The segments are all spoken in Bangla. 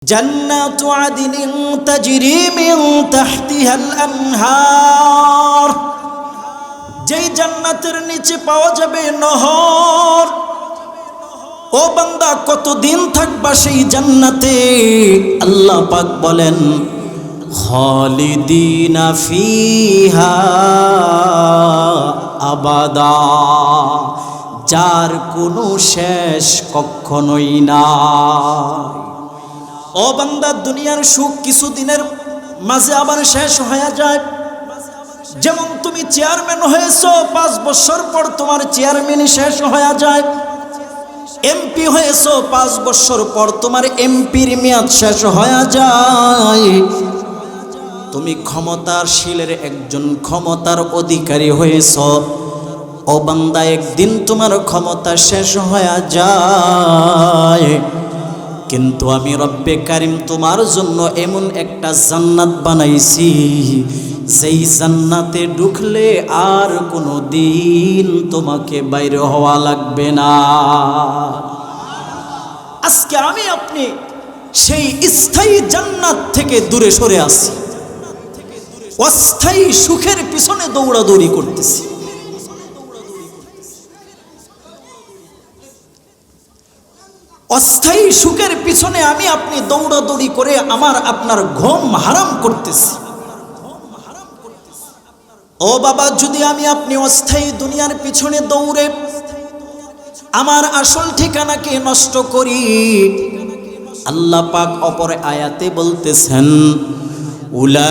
জান্নাতু আদনিন তাজরি মিন তাহতিহাল আনহার, যেই জান্নাতের নিচে পাওয়া যাবে নহর। ও বান্দা, কতদিন থাকবা সেই জান্নাতে? আল্লাহ পাক বলেন, খালিদিনা ফিহা আবাদা, যার কোনো শেষ কখনোই নাই। ও বান্দা, দুনিয়ার সুখ কিছুদিনের মাঝে আবার শেষ হয়ে যায়। যেমন তুমি চেয়ারম্যান হয়েছো, 5 বছর পর তোমার চেয়ারম্যানই শেষ হয়ে যায়। এমপি হয়েছো, 5 বছর পর তোমার এমপির মেয়াদ শেষ হয়ে যায়। তুমি ক্ষমতাশীলের একজন ক্ষমতার অধিকারী হয়েছো। ও বান্দা, একদিন তোমার ক্ষমতা শেষ হয়ে যায়। কিন্তু আমি রব্বে কারিম তোমার জন্য এমন একটা জান্নাত বানাইছি, যেই জান্নাতে ঢুকলে আর কোনো দিন তোমাকে বাইরে হওয়া লাগবে না। আজকে আমি আপনি সেই স্থায়ী জান্নাত থেকে দূরে সরে আসি, অস্থায়ী সুখের পিছনে দৌড়াদৌড়ি করতেছি। অস্থায়ী সুখের পিছনে আমি আপনি দৌড়াদৌড়ি করে আমার আপনার ঘুম হারাম করতেছি। ও বাবা, যদি আমি আপনি অস্থায়ী দুনিয়ার পিছনে দৌড়ে আমার আসল ঠিকানাকে নষ্ট করি, আল্লাহ পাক অপর আয়াতে বলতেছেন, উলাইকা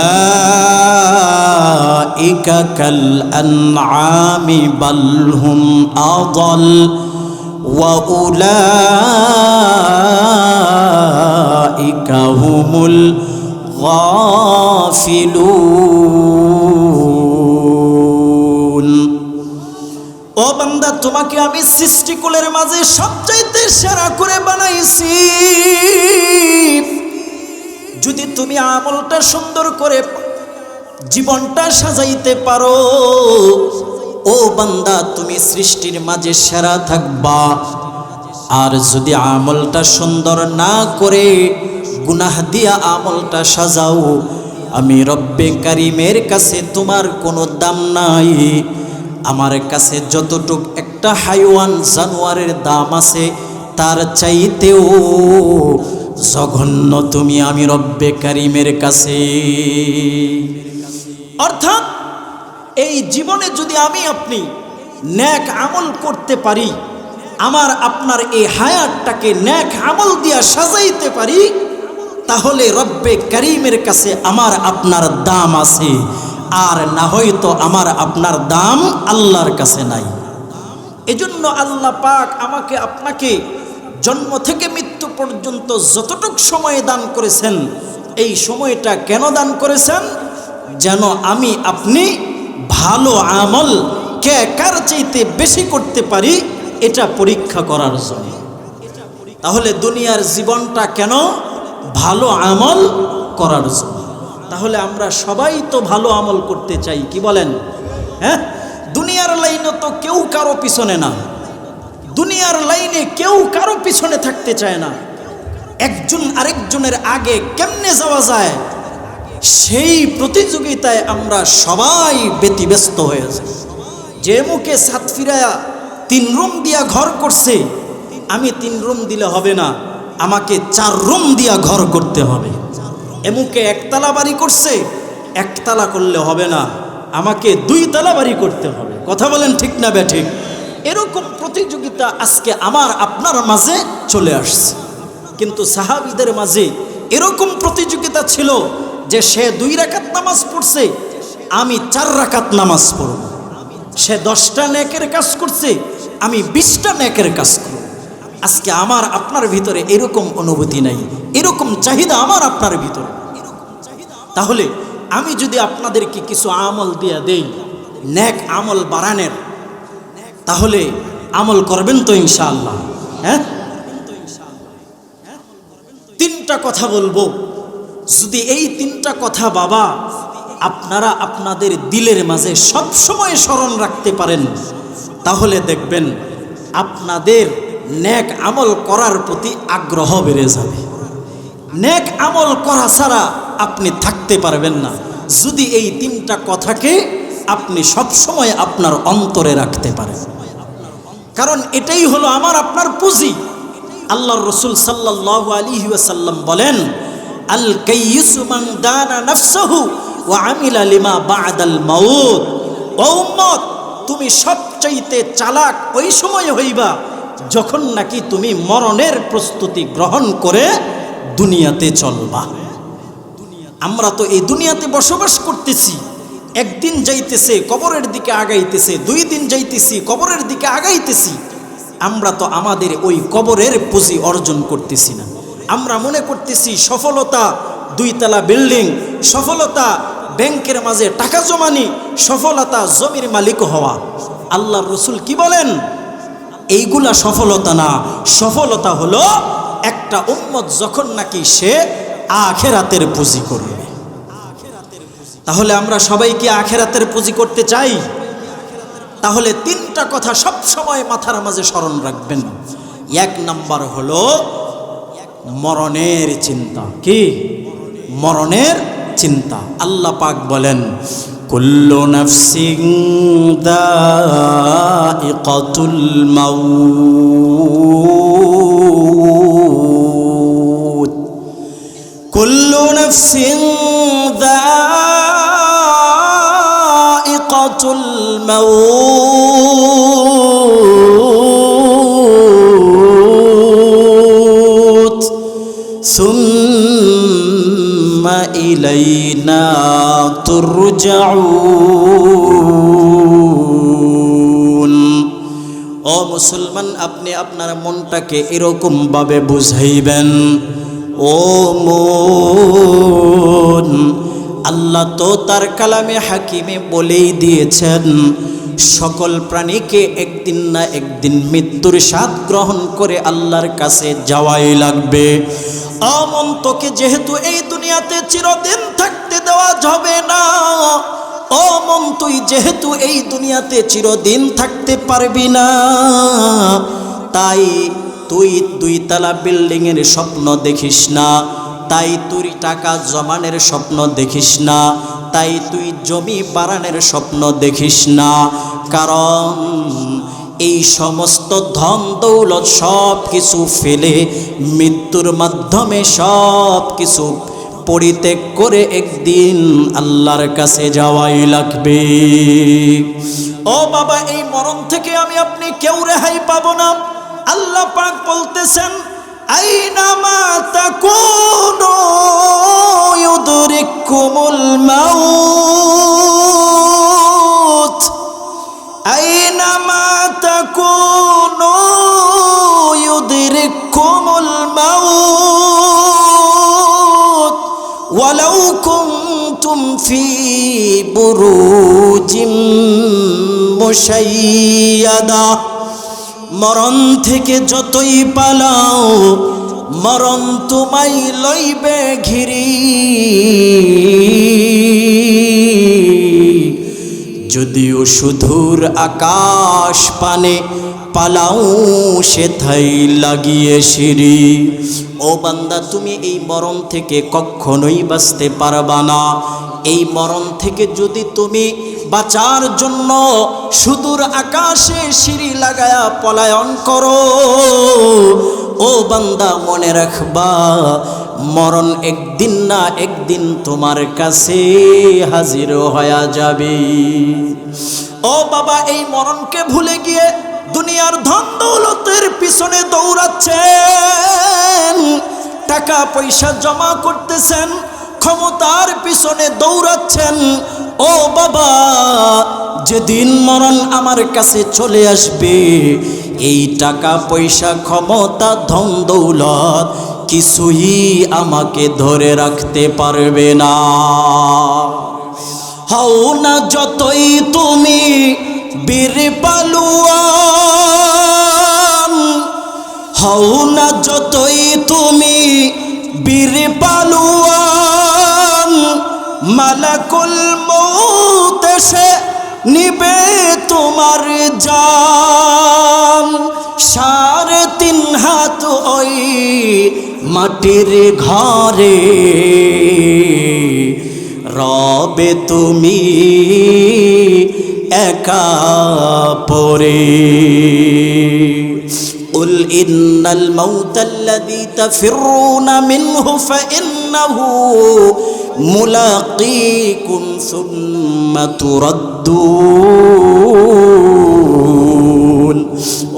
কাল আনআমি বাল হুম আযাল ওয়া উলাইকা হুমুল গাফিলুন। ও বান্দা, তোমাকে আমি সৃষ্টিকুলের মাঝে সবচাইতে সেরা করে বানাইছি। যদি তুমি আমলটা সুন্দর করে জীবনটা সাজাইতে পারো, ও বান্দা, তুমি সৃষ্টির মাঝে সেরা থাকবা। আর যদি আমলটা সুন্দর না করে গুনাহ দিয়া আমলটা সাজাও, আমি রব্বে কারিমের কাছে তোমার কোনো দাম নাই। আমার কাছে যতটুক একটা হাইওয়ান জানোয়ারের দাম আছে, তার চাইতেও জঘন্য তুমি আমি রব্বে কারিমের কাছে। অর্থাৎ এই জীবনে যদি আমি আপনি নেক আমল করতে পারি, আমার আপনার এই হায়াতটাকে নেক আমল দিয়া সাজাইতে পারি, তাহলে রব্বে কারিমের কাছে আমার আপনার দাম আছে। আর না হয়তো আমার আপনার দাম আল্লাহর কাছে নাই। এজন্য আল্লাহ পাক আমাকে আপনাকে জন্ম থেকে মৃত্যু পর্যন্ত যতটুক সময় দান করেছেন, এই সময়টা কেন দান করেছেন? যেন আমি আপনি ভালো আমল কে কার চাইতে বেশি করতে পারি, এটা পরীক্ষা করার জন্য। তাহলে দুনিয়ার জীবনটা কেন? ভালো আমল করার জন্য। তাহলে আমরা সবাই তো ভালো আমল করতে চাই, কি বলেন? হ্যাঁ, দুনিয়ার লাইনে তো কেউ কারো পিছনে না। দুনিয়ার লাইনে কেউ কারো পিছনে থাকতে চায় না। একজন আরেকজনের আগে কেমনে যাওয়া যায়, সেই প্রতিযোগিতায় আমরা সবাই ব্যতিব্যস্ত হয়ে যাই। যে মুখে ছাদ ফিরায়া 3 রুম দিয়া ঘর করছে, আমি 3 রুম দিলে হবে না, আমাকে 4 রুম দিয়া ঘর করতে হবে। এমুকে 1 তালা বাড়ি করছে, 1 তালা করলে হবে না, আমাকে 2 তালা বাড়ি করতে হবে। কথা বলেন ঠিক না বেঠিক? এরকম প্রতিযোগিতা আজকে আমার আপনার মাঝে চলে আসছে। কিন্তু সাহাবীদের মাঝে এরকম প্রতিযোগিতা ছিল যে সে 2 রাকাত নামাজ পড়ছে, আমি 4 রাকাত নামাজ পড়ব। সে 10টা নেকের কাজ করছে, আমি 20টা নেকের কাজ করব। আজকে আমার আপনার ভিতরে এরকম অনুভূতি নাই, এরকম চাহিদা আমার আপনার ভিতরে। তাহলে আমি যদি আপনাদেরকে কিছু আমল দিয়ে দেই নেক আমল বাড়ানোর, তাহলে আমল করবেন তো ইনশাআল্লাহ? হ্যাঁ, 3টা কথা বলবো। যদি এই 3টা কথা বাবা আপনারা আপনাদের দিলের মাঝে সব সময় স্মরণ রাখতে পারেন, তাহলে দেখবেন আপনাদের নেক আমল করার প্রতি আগ্রহ বেড়ে যাবে। নেক আমল করা ছাড়া আপনি থাকতে পারবেন না, যদি এই তিনটা কথাকে আপনি সব সময় আপনার অন্তরে রাখতে পারেন। কারণ এটাই হলো আমার আপনার পুঁজি। আল্লাহর রাসূল সাল্লাল্লাহু আলাইহি ওয়াসাল্লাম বলেন, আল কাইয়িসু মান দানা নাফসাহু ওয়া আমিলা লিমা বা'দাল মাউত। ও উম্মত, তুমি সবচাইতে চালাক ওই সময় হইবা যখন নাকি তুমি মরণের প্রস্তুতি গ্রহণ করে দুনিয়াতে চলবা। আমরা তো এই দুনিয়াতে বসবাস করতেছি, একদিন যাইতেছে কবরের দিকে আগাইতেছে, 2 দিন যাইতেছি কবরের দিকে আগাইতেছি। আমরা তো আমাদের ওই কবরের পুঁজি অর্জন করতেছি না। আমরা মনে করতেছি সফলতা 2 তলা বিল্ডিং, সফলতা ব্যাংকের মাঝে টাকা জমানি, সফলতা জমির মালিক হওয়া। আল্লাহর রাসূল কি বলেন? এইগুলা সফলতা না, সফলতা হলো একটা উম্মত যখন নাকি সে আখিরাতের পুঁজি করবে। তাহলে আমরা সবাই কি আখিরাতের পুঁজি করতে চাই? তাহলে 3টা কথা সব সময় মাথার মাঝে স্মরণ রাখবেন। 1 নাম্বার হলো মরণের চিন্তা। কি? মরণের চিন্তা। আল্লাহ পাক বলেন, কুল্লু নাফসিন যায়িকাতুল মাউত, কুল্লু নাফসিন যায়িকাতুল মাউত সুম্মা ইলাইনা তুরজাউন। ও মুসলমান, আপনি আপনার মনটাকে এরকম ভাবে বুঝাইবেন, ও মন, আল্লাহ তো তার কালামে হাকিমে বলেই দিয়েছেন সকল প্রাণীকে একদিন না একদিন মৃত্যুর স্বাদ গ্রহণ করে আল্লাহর কাছে যাওয়াই লাগবে। আমন, তোকে যেহেতু এই দুনিয়াতে চিরদিন থাকতে দেওয়া যাবে না, ও মন, তুই যেহেতু এই দুনিয়াতে চিরদিন থাকতে পারবি না, তাই তুই 2 তলা বিল্ডিংয়ের স্বপ্ন দেখিস না, তাই তুই টাকা জমানের স্বপ্ন দেখিস না, তাই তুই জমি বাড়ানোর স্বপ্ন দেখিস না। কারণ এই সমস্ত ধন দৌলত সব কিছু ফেলে মৃত্যুর মাধ্যমে সব কিছু পরিত্যাগ করে একদিন আল্লাহর কাছে যাওয়াই লাগবে। ও বাবা, এই মরণ থেকে আমি আপনি কেউ রেহাই পাবো না। আল্লাহ পাক বলতেছেন, আইনামা তাকুনু ইউদরিকুমুল মাউত, আইনামা তাকুনু ইউদরিকুমুল মাউত ওয়ালাউ কুনতুম ফি বুরুজিম মুশাইয়াদা। মরণ থেকে যতই পালাও, মরণ তোমায় লইবে ঘিরি। যদিও সুদূর আকাশ পানে পালাও সেথাই লাগিয়ে সিঁড়ি। ও বান্দা, তুমি এই মরণ থেকে কখনোই বাঁচতে পারবা না। এই মরণ থেকে যদি তুমি বাঁচার জন্য সুদূর আকাশে সিঁড়ি লাগায়া পলায়ন করো, ও বান্দা মনে রাখবা, মরণ একদিন না একদিন তোমার কাছে হাজির হয়ে যাবে। ও বাবা, এই মরণকে ভুলে গিয়ে দুনিয়ার ধন দৌলতের পিছনে দৌড়াচ্ছেন, টাকা পয়সা জমা করতেছেন, ক্ষমতার পিছনে দৌড়াচ্ছেন। ও বাবা, যেদিন মরণ আমার কাছে চলে আসবে, এই টাকা পয়সা ক্ষমতা ধন দৌলত কিছুই আমাকে ধরে রাখতে পারবে না। হও না যতই তুমি বীর পালুয়ান, হও না যতই তুমি বীর পালুয়ান, মালাকুল মউত এসে নিবে তোমার জান। 3.5 হাত ওই মাটির ঘরে রবে তুমি একা পরে। قل إن الموت الذي تفرون منه فإنه ملاقيكم ثم تردون।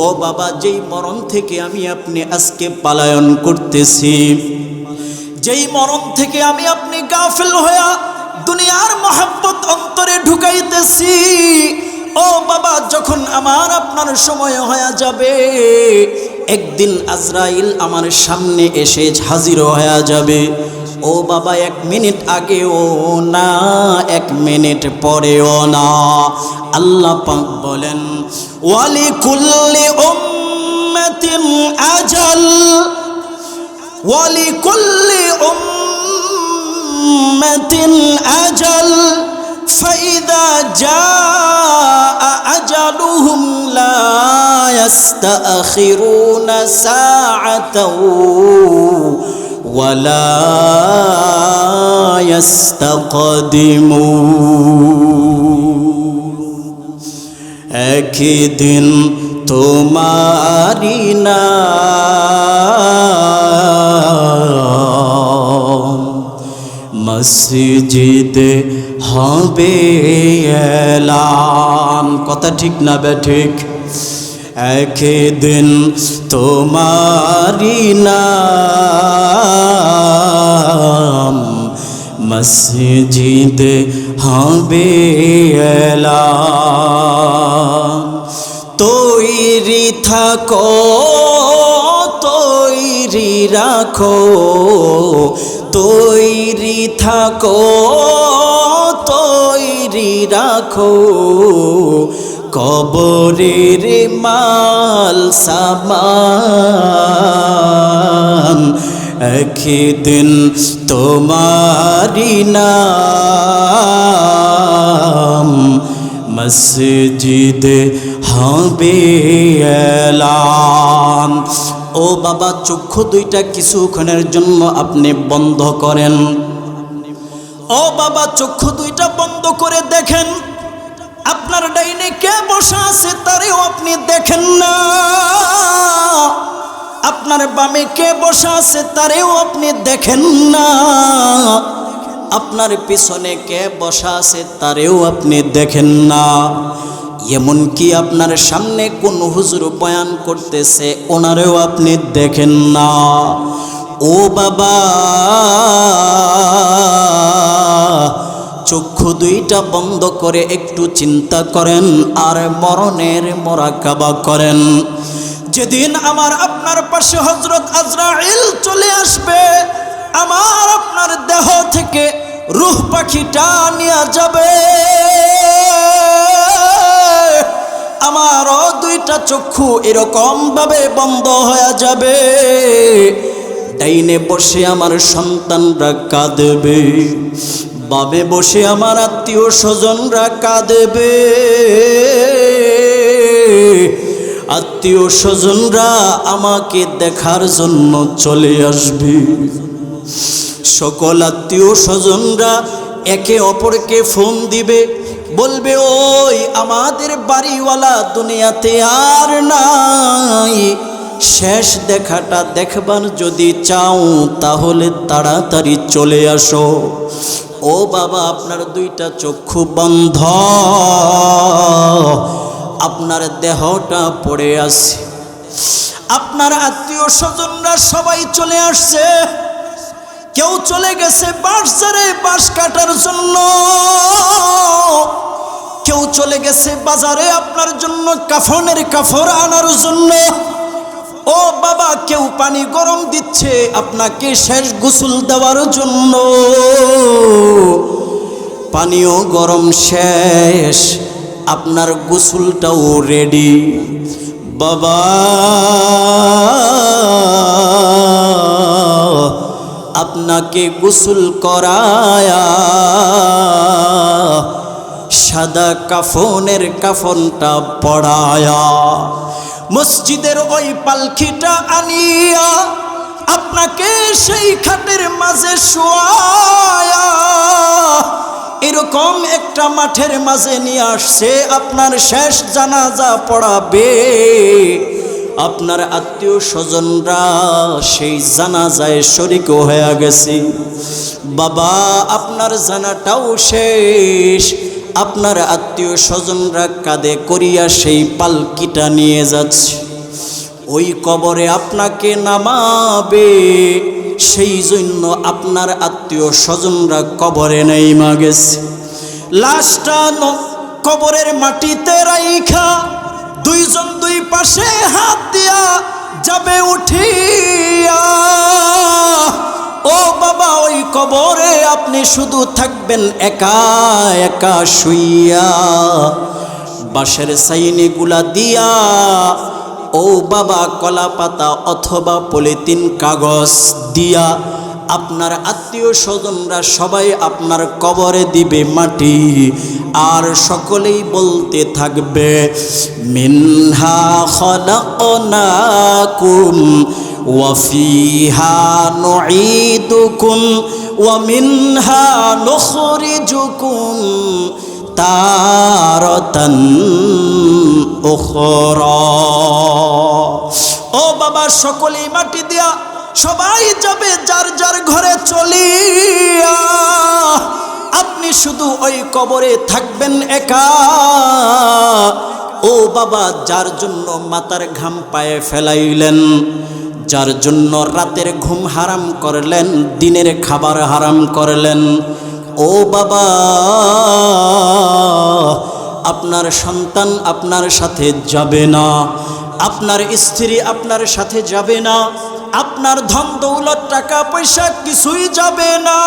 ও বাবা, যেই মরণ থেকে আমি আপনি আজকে পালায়ন করতেছি, যেই মরণ থেকে আমি আপনি গাফিল হয়ে দুনিয়ার মহব্বত অন্তরে ঢুকাইতেছি, ও বাবা, যখন আমার আপনার সময় হয়ে যাবে, একদিন আজরাইল আমার সামনে এসে হাজির হয়ে যাবে। ও বাবা, 1 মিনিট আগেও না, 1 মিনিট পরেও না। আল্লাহ পাক বলেন, ওয়ালিকুল্লি উম্মাতিন আজাল, ওয়ালিকুল্লি উম্মাতিন আজাল, فإذا جاء أجلهم لا يستأخرون ساعة ولا يستقدمون। একদিন তোমারি নাম মসজিদে হবে এলান। কথা ঠিক না বেঠিক? একদিন তোমারি নাম মসজিদে হবে এলান। তৈরি থাকো, তৈরি রাখো, তৈরি থাকো, তৈরি রাখো, কবরের মাল সামান একদিন তোমারি নাম মসজিদে হবে এলান। ও বাবা, চক্ষু দুইটা কিছুক্ষণের জন্য আপনি বন্ধ করেন। ও বাবা, চক্ষু দুইটা বন্ধ করে দেখেন, আপনার ডাইনে কে বসা আছে তারেও আপনি দেখেন না, আপনার বামে কে বসা আছে তারেও আপনি দেখেন না, আপনার পিছনে কে বসা আছে তারেও আপনি দেখেন না। এমনকি আপনার সামনে কোন হুজুর বয়ান করতেছে ওনারেও আপনি দেখেন না। ও বাবা, চক্ষু দুইটা বন্ধ করে একটু চিন্তা করেন আর মরণের মোরাকাবা করেন। যেদিন আমার আপনার পাশে হযরত আজরাইল চলে আসবে, আমার আপনার দেহ থেকে রূহ পাখিটা নিয়ে যাবে, আমারও দুইটা চক্ষু এরকম ভাবে বন্ধ হয়ে যাবে। ডাইনে বসে আমার সন্তানরা কাঁদবে, বামে বসে আমার আত্মীয় স্বজনরা কাঁদবে, আত্মীয় স্বজনরা আমাকে দেখার জন্য চলে আসবে। সকল আত্মীয় স্বজনরা একে অপরকে ফোন দিবে, বলবে ওই আমাদের বাড়িওয়ালা দুনিয়াতে আর নাই, শেষ দেখাটা দেখবার যদি চাও তাহলে তাড়াতাড়ি চলে আসো। ও বাবা, আপনার দুইটা চক্ষু বন্ধ, আপনার দেহটা পড়ে আছে, আপনার আত্মীয় স্বজনরা সবাই চলে আসছে, কেউ চলে গেছে বাঁশঝাড়ে বাঁশ কাটার জন্য, কেউ চলে গেছে বাজারে আপনার জন্য কাফনের কাপড় আনার জন্য। ও বাবা, কেউ পানি গরম দিচ্ছে আপনাকে শেষ গোসল দেওয়ার জন্য, পানিও গরম শেষ, আপনার গোসলটাও রেডি। বাবা, আপনাকে গোসল করায়া সাদা কাফনের কাফনটা পড়ায়া, মসজিদের ওই পালকিটা আনিয়া আপনাকে সেই খাটের মাঝে শোয়ায়া এরকম একটা মাঠের মাঝে নিয়ে আসছে আপনার শেষ জানাজা পড়াবে। আপনার আত্মীয় স্বজনরা সেই জানাজায় শরীক হয়ে গেছে। বাবা আপনার জানাটাও শেষ, আপনার আত্মীয় স্বজনরা কাঁধে করিয়া সেই পালকিটা নিয়ে যাচ্ছে, ওই কবরে আপনাকে নামাবে। সেই জন্য আপনার আত্মীয় স্বজনরা কবরে নেইমা গেছে। লাশটা কবরের মাটিতে রাইখা দুইজন দুই পাশে হাত দিয়া যাবে উঠিয়া। ও বাবা ওই কবরে আপনি শুধু থাকবেন একা একা শুইয়া, বাঁশের ছাইনি গুলা দিয়া ও বাবা কলা পাতা অথবা পলিথিন কাগজ দিয়া আপনার আত্মীয় স্বজনরা সবাই আপনার কবরে দিবে মাটি, আর সকলেই বলতে থাকবে মিনহা খলাকনাকুম ওয়া ফিহা নুঈদুকুম ওয়া মিনহা নুখরিজুকুম তারাতান উখরা। ও বাবা সকলেই মাটি দিয়া সবাই যাবে যার যার ঘরে চলিয়া, আপনি শুধু ওই কবরে থাকবেন একা। ও বাবা যার জন্য মাথার ঘাম পায়ে ফেলাইলেন, যার জন্য রাতের ঘুম হারাম করলেন, দিনের খাবার হারাম করলেন, ও বাবা আপনার সন্তান আপনার সাথে যাবে না, আপনার স্ত্রী আপনার সাথে যাবে না, আপনার ধন দৌলত টাকা পয়সা কিছুই যাবে না।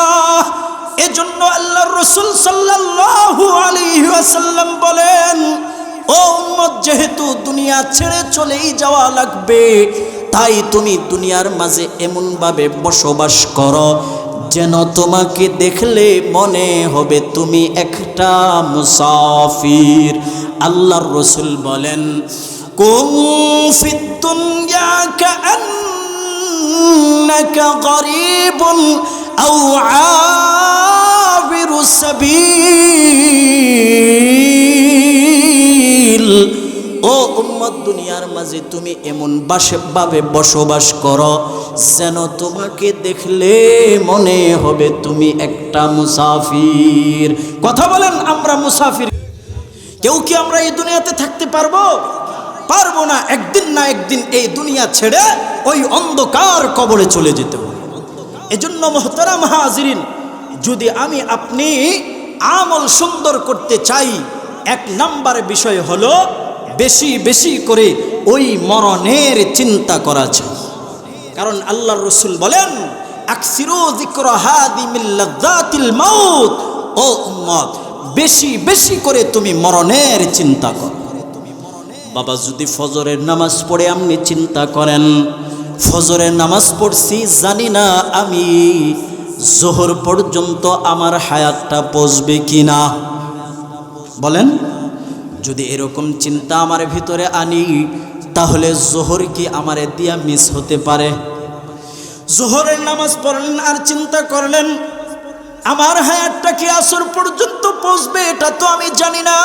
এজন্য আল্লাহর রাসূল সাল্লাল্লাহু আলাইহি ওয়াসাল্লাম বলেন, ও উম্মত যেহেতু দুনিয়া ছেড়ে চলেই যাওয়া লাগবে, তাই তুমি দুনিয়ার মাঝে এমনভাবে বসবাস করো যেন তোমাকে দেখলে মনে হবে তুমি একটা মুসাফির। আল্লাহর রাসূল বলেন, কুন ফিদ দুনিয়া কাআন্নাকা গরীবুন আও আবিরু সাবিল। ও উম্মত দুনিয়ার মাঝে তুমি এমন ভাবে বসবাস করো যেন তোমাকে দেখলে মনে হবে তুমি একটা মুসাফির। কথা বলেন, আমরা মুসাফির। কেউ কি আমরা এই দুনিয়াতে থাকতে পারবো? পারবো না। একদিন না একদিন এই দুনিয়া ছেড়ে ওই অন্ধকার কবরে চলে যেতে হবে। এজন্য মুহতারাম হাজিরিন, যদি আমি আপনি আমল সুন্দর করতে চাই, এক নাম্বার বিষয় হলো বেশি বেশি করে ওই মরণের চিন্তা করা চাই। কারণ আল্লাহর রাসূল বলেন, আকসিরু যিকরা হাদি মিন লাযাতিল মাউত। ও উম্মত বেশি বেশি করে তুমি মরণের চিন্তা করো। বাবা যদি ফজরের নামাজ পড়ে আপনি চিন্তা করেন, ফজরের নামাজ পড়ছি জানি না আমি জোহর পর্যন্ত আমার হায়াতটা পৌঁছবে কিনা। বলেন, যদি এরকম চিন্তা আমার ভিতরে আনি, তাহলে জোহর কি আমারে দিয়া মিস হতে পারে? জোহরের নামাজ পড়লেন আর চিন্তা করলেন আমার হায়াতটা কি আসর পর্যন্ত পৌঁছবে, এটা তো আমি জানি না।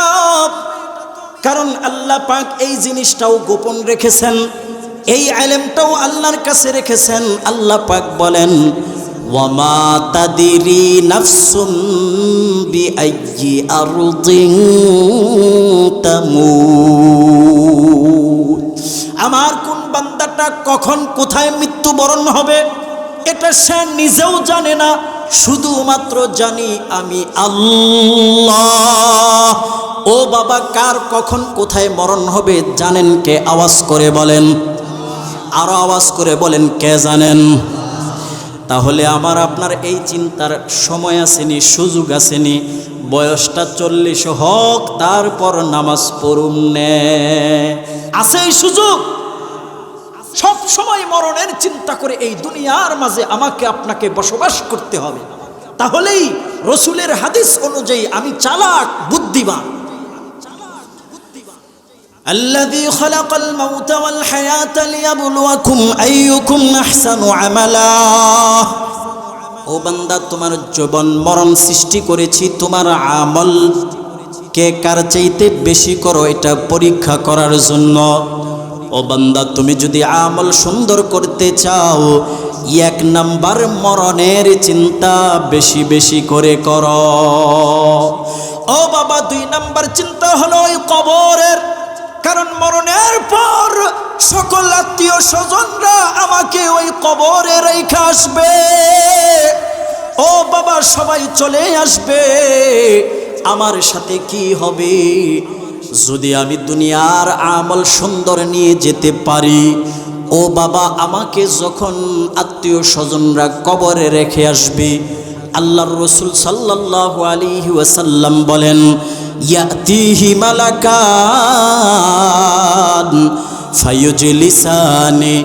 কারণ আল্লাহ পাক এই জিনিসটাও গোপন রেখেছেন, এই ইলমটাও আল্লাহর কাছে রেখেছেন। আল্লাহ পাক বলেন, ওয়ামা তাদরি নাফসুম বিআইয়ি আরদিন তামুত। আমার কোন বান্দাটা কখন কোথায় মৃত্যুবরণ হবে এটা সে নিজেও জানে না, শুধুমাত্র জানি আমি আল্লাহ। ও বাবা, কার কখন কোথায় মরণ হবে জানেন কে? আওয়াজ করে বলেন, আরো আওয়াজ করে বলেন, কে জানেন? তাহলে আমার আপনার এই চিন্তার সময় আসেনি, সুযোগ আসেনি। বয়সটা 40 হোক, তারপর নামাজ পড়ুম নে, আছে এই সুযোগ। সব সময় মরণের চিন্তা করে এই দুনিয়ার মাঝে আমাকে আপনাকে বসবাস করতে হবে। তাহলেই রসুলের হাদিস অনুযায়ী আমি চালাক, বুদ্ধিমান। الذي خلق الموت والحياة ليبلوكم أيكم أحسن عملا। ও বান্দা, তোমার জীবন মরণ সৃষ্টি করেছি তোমার আমল কে কার চাইতে বেশি করো এটা পরীক্ষা করার জন্য। ও বান্দা, তুমি যদি আমল সুন্দর করতে চাও, 1 নাম্বার মরণের চিন্তা বেশি বেশি করে করো। ও বাবা, 2 নাম্বার চিন্তা হলো ওই কবরের, কারণ মরণের পর সকল আত্মীয় স্বজনরা আমাকে ওই কবরে রেখে আসবে। ও বাবা, সবাই চলে আসবে, আমার সাথে কি হবে? যদি আমি দুনিয়ার আমল সুন্দর নিয়ে যেতে পারি, ও বাবা, আমাকে যখন আত্মীয় স্বজনরা কবরে রেখে আসবে, আল্লাহর রাসূল সাল্লাল্লাহু আলাইহি ওয়াসাল্লাম বলেন, ইয়াতিহি মালাকান ফায়ুজলিসানি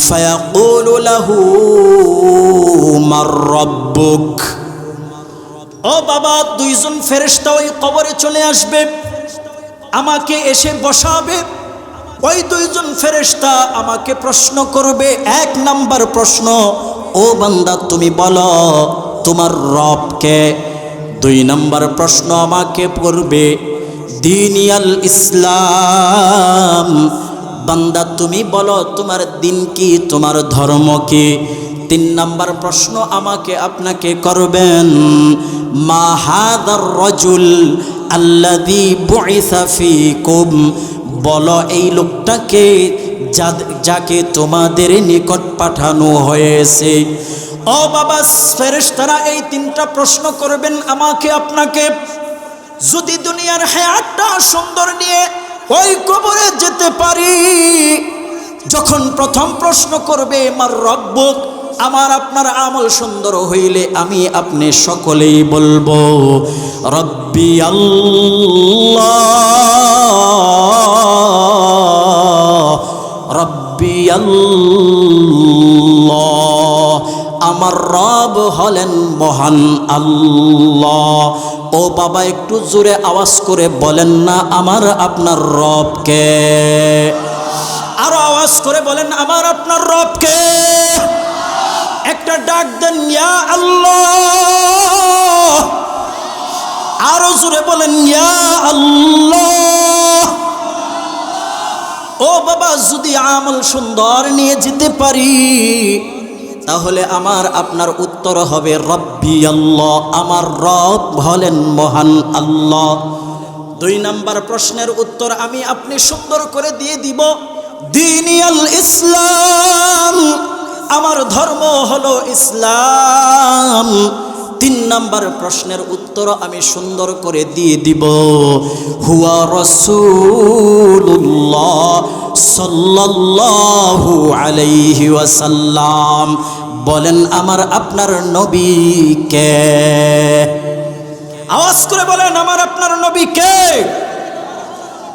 ফায়াকুলু লাহু মার রাব্বুক। ও বাবা, 2 জন ফেরেশতা ওই কবরে চলে আসবে, আমাকে এসে বসাবে। ওই 2 জন ফেরেশতা আমাকে প্রশ্ন করবে। 1 নাম্বার প্রশ্ন, ও বান্দা তুমি বলো তোমার রব কে? 2 নাম্বার প্রশ্ন আমাকে করবে, দিনিয়াল ইসলাম, বান্দা তুমি বলো তোমার দিন কি, তোমার ধর্ম কি? 3 নাম্বার প্রশ্ন আমাকে আপনাকে করবেন, মা হাদার রাজুল আল্লাযী বুইসা ফীকুম, বলো এই লোকটাকে যাকে তোমাদের নিকট পাঠানো হয়েছে। ও বাবা, ফেরেশতারা এই 3টা প্রশ্ন করবেন আমাকে আপনাকে। যদি দুনিয়ার হায়াতটা সুন্দর নিয়ে ওই কবরে যেতে পারি, যখন প্রথম প্রশ্ন করবে মার রব্বুক, আমার আপনার আমল সুন্দর হইলে আমি আপনি সকলেই বলবো রব্বি আল্লাহ, রব্বি আল্লাহ, আমার রব হলেন মহান আল্লাহ। ও বাবা, একটু জোরে আওয়াজ করে বলেন না, আমার আপনার রব কে? আরো আওয়াজ করে বলেন, আমার আপনার রব কে? একটা ডাক দেন, ইয়া আল্লাহ। আরো জোরে বলেন, ইয়া আল্লাহ। ও বাবা, যদি আমল সুন্দর নিয়ে যেতে পারি, তাহলে আমার আপনার উত্তর হবে রব্বি আল্লাহ, আমার রব হলেন মহান আল্লাহ। 2 নাম্বার প্রশ্নের উত্তর আমি আপনি সুন্দর করে দিয়ে দিব, দিনিয়াল ইসলাম, আমার ধর্ম হলো ইসলাম। 3 নাম্বার প্রশ্নের উত্তর আমি সুন্দর করে দিয়ে দিব, হুয়া রাসূলুল্লাহ সাল্লাল্লাহু আলাইহি ওয়াসাল্লাম, বলেন আমার আপনার নবী কে? আওয়াজ করে বলেন, আমার আপনার নবী কে?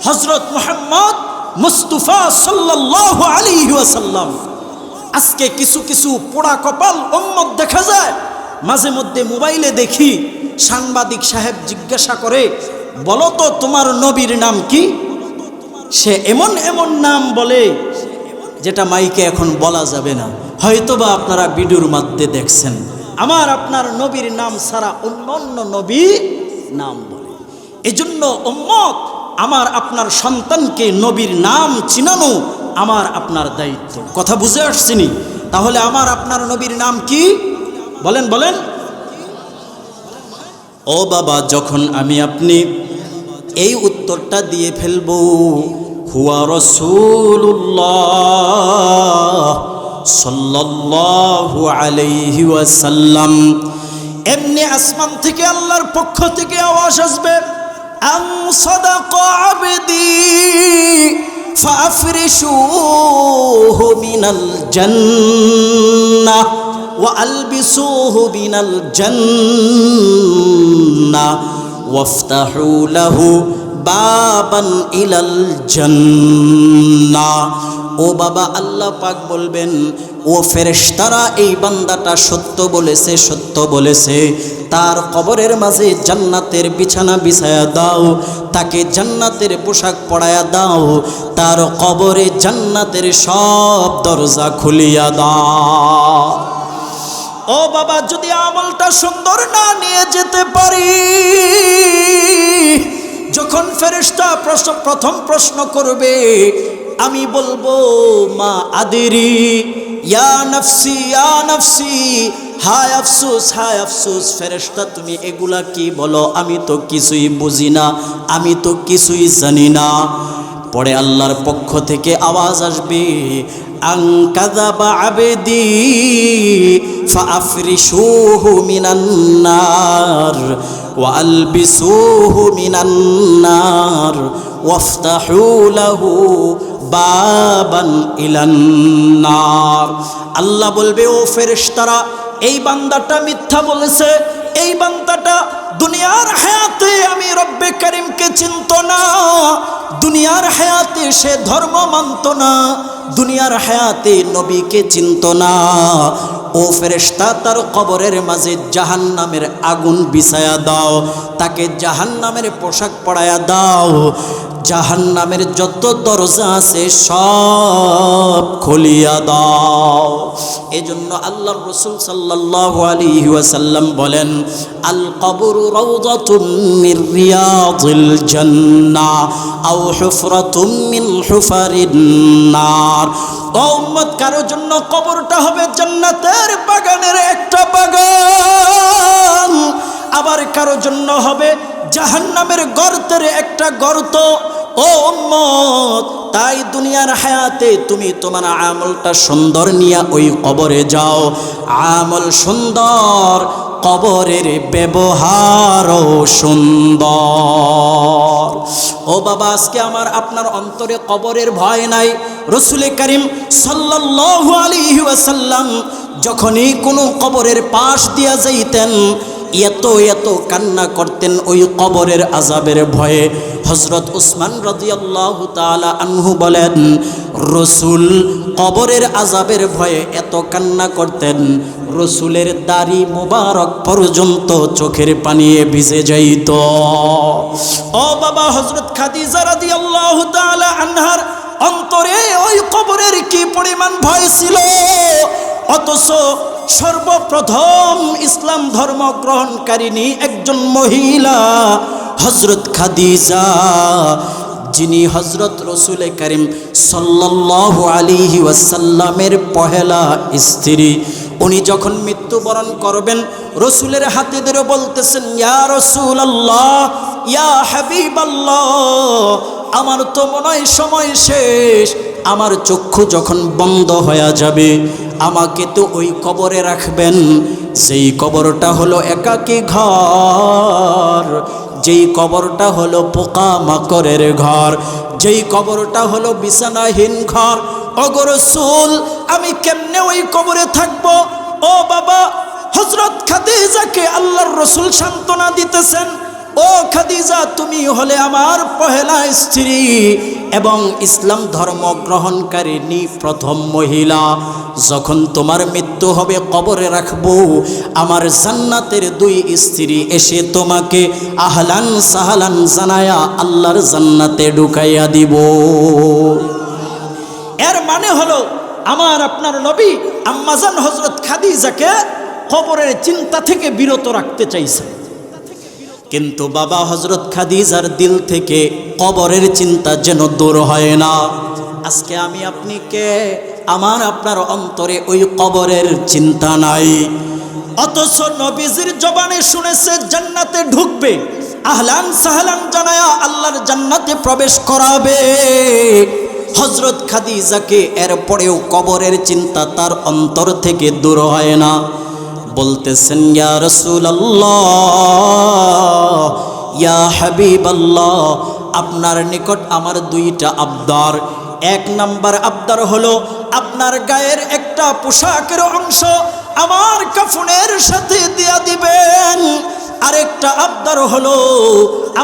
হযরত মুহাম্মদ মুস্তাফা সাল্লাল্লাহু আলাইহি ওয়াসাল্লাম। আজকে কিছু কিছু পোড়া কপাল উম্মত দেখা যায়, মাঝে মধ্যে মোবাইলে দেখি সাংবাদিক সাহেব জিজ্ঞাসা করে, বলো তো তোমার নবীর নাম কি? সে এমন এমন নাম বলে যেটা মাইকে এখন বলা যাবে না, হয়তোবা আপনারা ভিডিওর মধ্যে দেখছেন। আমার আপনার নবীর নাম ছাড়া অন্য অন্য নবী নাম বলে। এজন্য উম্মত, আমার আপনার সন্তানকে নবীর নাম চিনানো আমার আপনার দায়িত্ব। কথা বুঝে আসছিনি? তাহলে আমার আপনার নবীর নাম কি? বলেন বলেন। ও বাবা, যখন আমি আপনি এই উত্তরটা দিয়ে ফেলবো, হুয়া রাসূলুল্লাহ সাল্লাল্লাহু আলাইহি ওয়াসাল্লাম, এমনি আসমান থেকে আল্লাহর পক্ষ থেকে আওয়াজ আসবে, আন সাদাকা আবদি ফাফরিশুহু মিনাল জান্নাহ ওয়া আলবিসুহু মিনাল জান্নাহ ওয়াফতাহু লাহু বাবান ইলাল জান্নাহ। ও বাবা, আল্লাহ পাক বলবেন, ও ফেরেশতারা এই বান্দাটা সত্য বলেছে, সত্য বলেছে, তার কবরের মাঝে জান্নাতের বিছানা বিছায়া দাও, তাকে জান্নাতের পোশাক পরায়া দাও, তার কবরে জান্নাতের সব দরজা খুলিয়া দাও। ও বাবা, যদি আমলটা সুন্দর না নিয়ে যেতে পারি, যখন ফেরেশতা প্রথম প্রশ্ন করবে, আমি বলবো মা আদেরি, ইয়া নফসি ইয়া নফসি, হায় আফসোস হায় আফসোস। ফেরেশতা তুমি এগুলা কি বলো? আমি তো কিছুই বুঝি না, আমি তো কিছুই জানি না। পরে আল্লাহর পক্ষ থেকে আওয়াজ আসবে, আন কাযাবা আবদি ফাআফরিশুহু মিনান নার ওয়া আলবিসুহু মিনান নার ওয়াফতাহু লাহু বাবান ইলান নার। আল্লাহ বলবে, ও ফেরেশতারা, এই বান্দাটা মিথ্যা বলেছে, এই বান্দাটা দুনিয়ার হায়াতে আমি রব্বে করিমকে চিনত না, দুনিয়ার হায়াতে সে ধর্ম মানত না, দুনিয়ার হায়াতে নবীকে চিনত না। ও ফেরেশতা, তার কবরের মাঝে জাহান্নামের আগুন বিছায়া দাও, তাকে জাহান্নামের পোশাক পরায়া দাও, জাহান্নামের যত দরজা আছে সব খুলিয়া দাও। এজন্য আল্লাহর রাসূল সাল্লাল্লাহু আলাইহি ওয়াসাল্লাম বলেন, আল কবরু রাউযাতুম মির রিয়াদিল জান্নাহ আও হুফরাতুম মিন হুফারিন নার। ও উম্মত, কারো জন্য কবরটা হবে জান্নাতের বাগানের একটা বাগান, আবার কারো জন্য হবে জাহান্নামের গর্তের একটা গর্ত। ও উম্মত, তাই দুনিয়ার হায়াতে তুমি তোমার আমলটা সুন্দর নিয়ে ওই কবরে যাও, আমল সুন্দর, কবরের ব্যবহারও সুন্দর। ও বাবা, আজকে আমার আপনার অন্তরে কবরের ভয় নাই। রাসূল করিম সাল্লাল্লাহু আলাইহি ওয়াসাল্লাম যখনই কোনো কবরের পাশ দিয়া যাইতেন, এত এত কান্না করতেন ওই কবরের আযাবের ভয়ে। হযরত উসমান রাদিয়াল্লাহু তাআলা আনহু বলেন, রাসূল কবরের আযাবের ভয়ে এত কান্না করতেন, রাসূলের দাড়ি মোবারক পর্যন্ত চোখের পানিয়ে ভিজে যাইত। ও বাবা, হযরত খাদিজা রাদিয়াল্লাহু তাআলা আনহার অন্তরে ওই কবরের কি পরিমাণ ভয় ছিল, অথচ সর্বপ্রথম ইসলাম ধর্ম গ্রহণকারিণী একজন মহিলা হযরত খাদিজা, যিনি হযরত রাসূল করিম সাল্লাল্লাহু আলাইহি ওয়াসাল্লামের পহেলা স্ত্রী, উনি যখন মৃত্যুবরণ করবেন, রাসূলের হাতে ধরে বলতেছেন, ইয়া রাসূলুল্লাহ, ইয়া হাবিবাল্লাহ, আমার তো মনে হয় সময় শেষ, আমার চক্ষু যখন বন্ধ হয়ে যাবে, আমাকে তো ওই কবরে রাখবেন, যেই কবরটা হলো একাকী ঘর, যেই কবরটা হলো পোকা মাকড়ের ঘর, যেই কবরটা হলো বিছানাহীন ঘর। ওগো রাসূল, আমি কেমনে ওই কবরে থাকবো? ও বাবা, হযরত খাদিজাকে আল্লাহর রাসূল সান্ত্বনা দিতেছেন, ও খাদিজা, তুমি হলে আমার পহেলা স্ত্রী এবং ইসলাম ধর্ম গ্রহণকারিণী প্রথম মহিলা। যখন তোমার মৃত্যু হবে, কবরে রাখবো, আমার জান্নাতের দুই স্ত্রী এসে তোমাকে আহলান সাহলান জানায়া আল্লাহর জান্নাতে ঢুকাইয়া দিব। এর মানে হলো আমার আপনার নবী আম্মাজান হযরত খাদিজাকে কবরের চিন্তা থেকে বিরত রাখতে চাইছে, কিন্তু বাবা হযরত খাদিজার দিল থেকে কবরের চিন্তা যেন দূর হয় না। আজকে আমি আপনি কে? আমার আপনার অন্তরে ওই কবরের চিন্তা নাই, অথচ নবীজির জবানে শুনেছে জান্নাতে ঢুকবে, আহলান সাহলান জানায়া আল্লাহর জান্নাতে প্রবেশ করাবে। হযরত খাদিজাকে এরপরেও কবরের চিন্তা তার অন্তর থেকে দূর হয় না। বলতেছেন, ইয়া রাসূলুল্লাহ, ইয়া হাবিবাল্লাহ, আপনার নিকট আমার দুইটা আবদার। এক নাম্বার আবদার হলো আপনার গায়ের একটা পোশাকের অংশ আমার কাফনের সাথে দিয়া দিবেন। আরেকটা আবদার হলো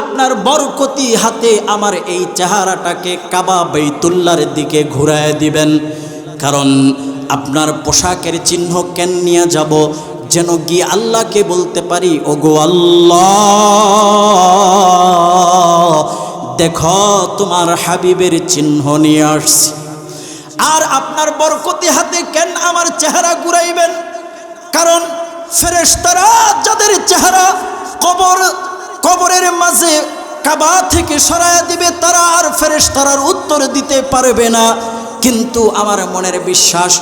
আপনার বরকতি হাতে আমার এই চেহারাটাকে কাবা বাইতুল্লাহর দিকে ঘুরায় দিবেন। কারণ আপনার পোশাকের চিহ্ন কেন নিয়ে যাব? যেন গিয়ে আল্লাহকে বলতে পারি, ওগো আল্লাহ দেখো তোমার হাবিবের চিহ্ন নিয়ে আসছি। আর আপনার বরকতি হাতে কেন আমার চেহারা ঘুরাইবেন? কারণ ফেরেশতারা যাদের চেহারা কবরের মাঝে কাবা থেকে সরায়া দিবে, তারা আর ফেরেশতারার উত্তর দিতে পারবে না। কিন্তু আমার মনের বিশ্বাস,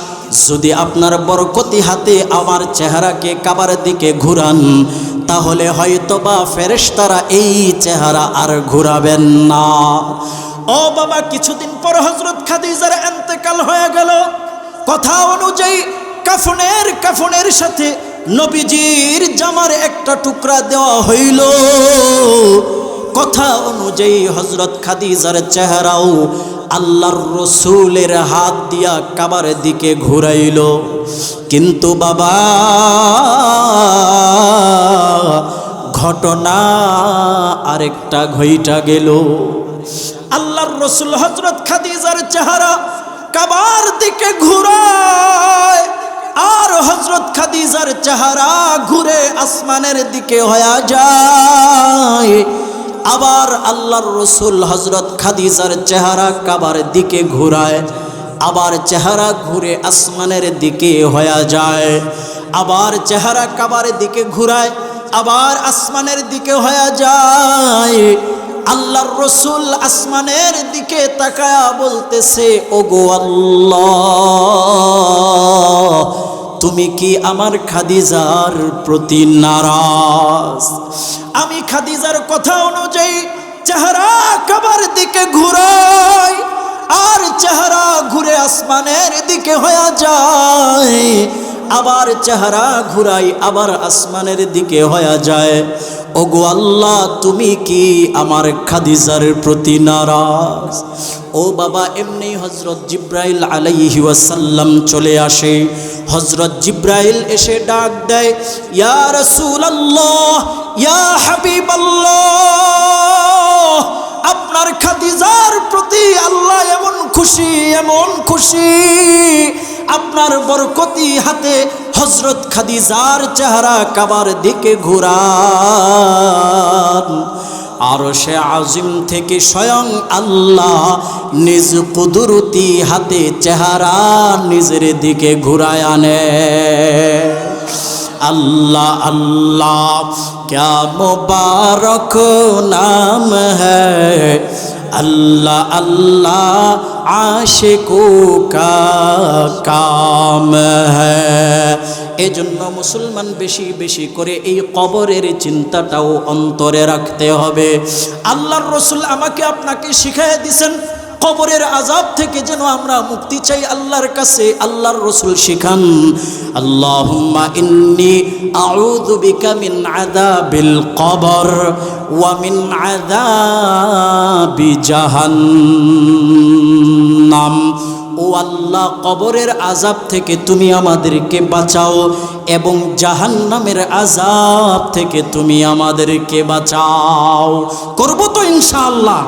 যদি আপনার বরকতি হাতে আমার চেহারাকে কাবার দিকে ঘুরান, তাহলে হয়তোবা ফেরেশতারা এই চেহারা আর ঘুরাবেন না। ও বাবা, কিছুদিন পর হযরত খাদিজার ইন্তেকাল হয়ে গেল। কথা অনুযায়ী কাফনের সাথে নবীজির জামার একটা টুকরা দেওয়া হইল। কথা অনুযায়ী হযরত খাদিজার চেহারাও আল্লাহর রসুলের হাত দিয়া কাবার দিকে ঘুরাইল। কিন্তু বাবা, ঘটনা আরেকটা ঘইটা গেল। আল্লাহর রসুল হযরত খাদিজার চেহারা কাবার দিকে ঘুরায়, আর হযরত খাদিজার চেহারা ঘুরে আসমানের দিকে হয়ে যায়। আবার আল্লাহর রসুল হযরত খাদিজার চেহারা কাবার দিকে ঘুরায়, আবার চেহারা ঘুরে আসমানের দিকে হয়ে যায়। আবার চেহারা কাবার দিকে ঘুরায়, আবার আসমানের দিকে হয়ে যায়। আল্লাহর রসুল আসমানের দিকে তাকায়া বলতেছে, ওগো আল্লাহ তুমি কি আমার খাদিজার প্রতি নারাজ? আমি খাদিজার কথা অনুযায়ী চেহারা কাবার দিকে ঘুরাই, আর চেহারা ঘুরে আসমানের দিকে হয়ে যায়। আবার চেহারা ঘুরাই, আবার আসমানের দিকে হয়ে যায়। ওগো আল্লাহ তুমি কি আমার খাদিজার প্রতি নারাজ? ও বাবা, এমনি হযরত জিব্রাইল আলাইহি ওয়াসাল্লাম চলে আসে। হযরত জিব্রাইল এসে ডাক দেয়, ইয়া রাসূলুল্লাহ, ইয়া হাবিবাল্লাহ, আপনার খাদিজার প্রতি আল্লাহ এমন খুশি, আপনার বরকতি হাতে হযরত খাদিজার চেহারা কাবার দিকে ঘুরান। আরশে আজিম থেকে স্বয়ং আল্লাহ নিজ কুদরতি হাতে চেহারা নিজের দিকে ঘুরায় আনে। আল্লাহ আল্লাহ क्या मुबारक नाम है, अल्लाह अल्लाह आशिकों का काम है। এজন্য মুসলমান বেশি বেশি করে এই কবরের চিন্তাটাও অন্তরে রাখতে হবে। আল্লাহর রসুল আমাকে আপনাকে শিখিয়ে দিয়েছেন, কবরের আযাব থেকে যেন আমরা মুক্তি চাই আল্লাহর কাছে। আল্লাহর রসুল শিখান, আল্লাহুম্মা ইন্নী আউযু বিকা মিন আযাবিল কবর ওয়া মিন আযাবি জাহান্নাম। ও আল্লাহ, কবরের আযাব থেকে তুমি আমাদেরকে বাঁচাও এবং জাহান্নামের আযাব থেকে তুমি আমাদেরকে বাঁচাও। করব তো ইনশাআল্লাহ।